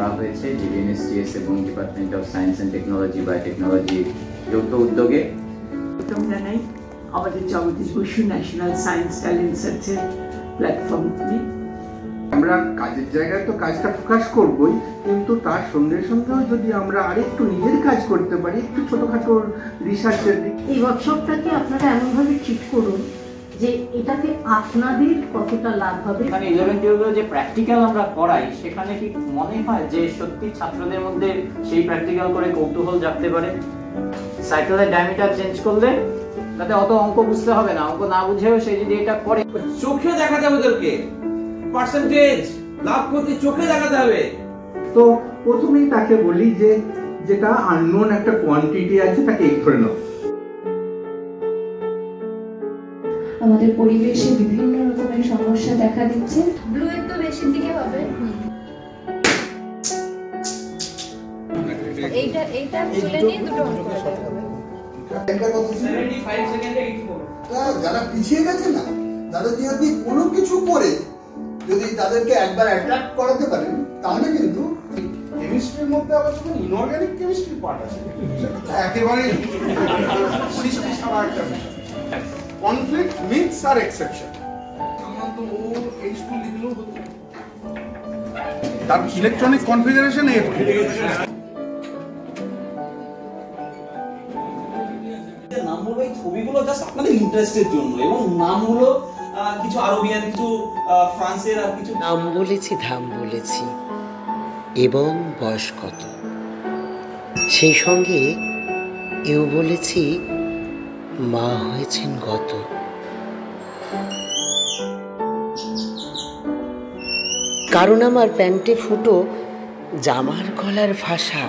করা হয়েছে ডিবিএনএসটিএস এবং department of science and technology বা টেকনোলজি যৌথ উদ্যোগে। প্রথম জানাই আমাদের Jagadish Bose national science talent সার্চের প্ল্যাটফর্ম নিয়ে আমরা কাজের জায়গায় তো কাজটা ফোকাস করবই, কিন্তু তার সঙ্গে সঙ্গেও যদি আমরা আরেকটু নিজের কাজ করতে পারি, একটু ছোটখাটো রিসার্চের দিক। এই ওয়ার্কশপটাকে আপনারা এমনভাবে ট্রিট করুন যে এটাতে আপনাদের কতটা লাভ হবে। এখানে 11-12 যে প্র্যাকটিক্যাল আমরা করাই, সেখানে কি মনে হয় যে সত্যি ছাত্রদের মধ্যে সেই প্র্যাকটিক্যাল করে কৌতূহল জাগতে পারে? সাইকেলের ডায়ামিটার চেঞ্জ করলে তাতে অত অঙ্ক বুঝতে হবে না, অঙ্ক না বুঝেও সে যদি এটা করে। চোখে দেখাতে হবে, ওদেরকে পার্সেন্টেজ লাভ ক্ষতি চোখে দেখাতে হবে। তো প্রথমেই তাকে বলি যে যেটা আননোন একটা কোয়ান্টিটি আছে তাকে এই ধরে নাও। আমাদের পরিবেশে বিভিন্ন রকমের সমস্যা দেখা দিচ্ছে। ব্লু একটু বেশির দিকে হবে। এইটা তুলে নিয়ে দুটো অন করতে হবে। 75 সেকেন্ডে একটু করো। যারা পিছিয়ে গেছে না, তাদের যদি কোনো কিছু করে যদি তাদেরকে একবার অ্যাট্রাক্ট করাতে পারেন, তাহলে কিন্তু কেমিস্ট্রির মধ্যে আবার যখন ইনঅর্গানিক কেমিস্ট্রি পার্ট আছে, একেবারে সৃষ্টি ছাড়া একটা বিষয়। কনফ্লিক্ট মিথস আর এক্সেপশন। আমরা তো ও H2 লিখলেও হতো, তার ইলেকট্রনিক কনফিগারেশন F। নামগুলো এই ছবিগুলো জাস্ট আপনাদের ইন্টারেস্টের জন্য, এবং নামগুলো কিছু আরবিয়ান, কিছু ফ্রান্সের, আর কিছু নাম বলেছি, ধাম বলেছি এবং বয়স কত, সেই সঙ্গে এও বলেছি মা হয়েছেন গত। কারণ আমার প্যান্টে ফুটো, জামার গলার ভাষা,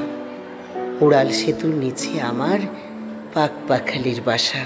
উড়াল সেতুর নিচে আমার পাক পাখালির বাসা।